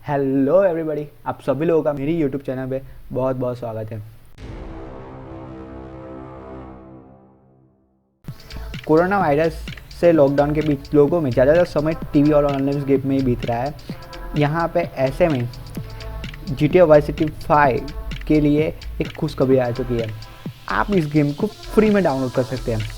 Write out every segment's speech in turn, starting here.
Hello everybody, आप सभी लोगों का मेरी यूट्यूब चैनल पे बहुत बहुत स्वागत है। कोरोना वायरस से लॉकडाउन के बीच लोगों में ज़्यादातर समय टीवी और ऑनलाइन गेम में ही बीत रहा है। यहाँ पे ऐसे में GTA वाई सिटी 5 के लिए एक खुशखबरी आ चुकी है। आप इस गेम को फ्री में डाउनलोड कर सकते हैं।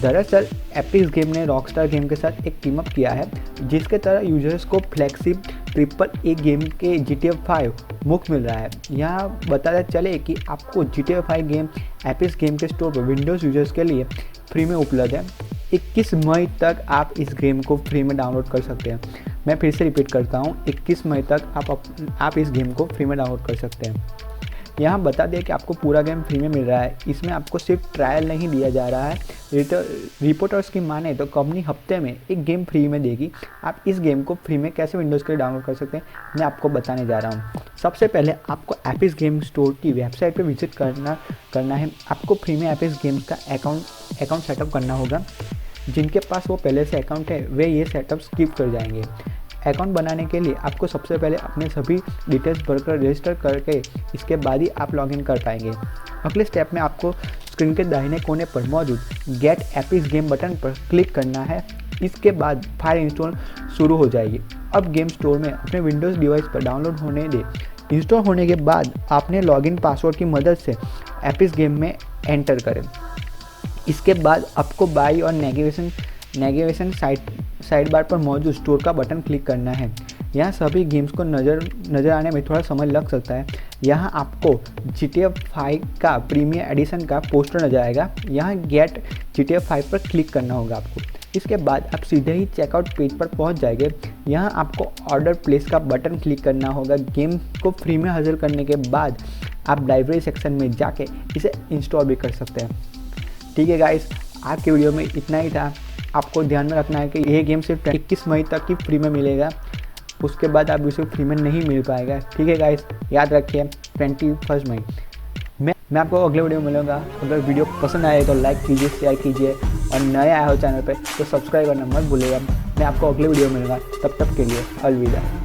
दरअसल एपिक्स गेम ने रॉकस्टार गेम के साथ एक टीम अप किया है, जिसके तरह यूजर्स को फ्लैगशिप ट्रिपल ए गेम के GTA 5 मुफ्त मिल रहा है। यहाँ बताते चले कि आपको GTA 5 गेम एपिक्स गेम के स्टोर पर विंडोज़ यूजर्स के लिए फ्री में उपलब्ध है। 21 मई तक आप इस गेम को फ्री में डाउनलोड कर सकते हैं। मैं फिर से रिपीट करता हूँ, 21 मई तक आप इस गेम को फ्री में डाउनलोड कर सकते हैं। यहाँ बता दें कि आपको पूरा गेम फ्री में मिल रहा है। इसमें आपको सिर्फ ट्रायल नहीं दिया जा रहा है। रिपोर्टर्स की माने तो कंपनी हफ्ते में एक गेम फ्री में देगी। आप इस गेम को फ्री में कैसे विंडोज़ के लिए डाउनलोड कर सकते हैं, मैं आपको बताने जा रहा हूँ। सबसे पहले आपको एपिक्स गेम स्टोर की वेबसाइट पर विजिट करना है। आपको फ्री में एपिक्स गेम का अकाउंट सेटअप करना होगा। जिनके पास वो पहले से अकाउंट है वे ये सेटअप स्किप कर जाएंगे। अकाउंट बनाने के लिए आपको सबसे पहले अपने सभी डिटेल्स भरकर रजिस्टर करके इसके बाद ही आप लॉगिन कर पाएंगे। अगले स्टेप में आपको स्क्रीन के दाहिने कोने पर मौजूद गेट एपिक्स गेम बटन पर क्लिक करना है। इसके बाद फाइल इंस्टॉल शुरू हो जाएगी। अब गेम स्टोर में अपने विंडोज़ डिवाइस पर डाउनलोड होने दें। इंस्टॉल होने के बाद आपने लॉगिन पासवर्ड की मदद से एपिक्स गेम में एंटर करें। इसके बाद आपको बाई और नेविगेशन साइड बार पर मौजूद स्टोर का बटन क्लिक करना है। यहाँ सभी गेम्स को नज़र आने में थोड़ा समय लग सकता है। यहाँ आपको GTA 5 का प्रीमियर एडिशन का पोस्टर नजर आएगा। यहाँ गेट GTA 5 पर क्लिक करना होगा आपको। इसके बाद आप सीधे ही चेकआउट पेज पर पहुँच जाएंगे। यहाँ आपको ऑर्डर प्लेस का बटन क्लिक करना होगा। गेम को फ्री में हासिल करने के बाद आप लाइब्रेरी सेक्शन में जाके इसे इंस्टॉल भी कर सकते हैं। ठीक है गाइस, आज के वीडियो में इतना ही था। आपको ध्यान में रखना है कि यह गेम सिर्फ 21 मई तक ही फ्री में मिलेगा। उसके बाद आप इसे फ्री में नहीं मिल पाएगा। ठीक है गाइस, याद रखिए 21 मई। मैं आपको अगले वीडियो में मिलूंगा। अगर वीडियो पसंद आए तो लाइक कीजिए, शेयर कीजिए और नए आए हो चैनल पे तो सब्सक्राइब करना मत भूलिएगा। मैं आपको अगले वीडियो में मिलूंगा। तब तक के लिए अलविदा।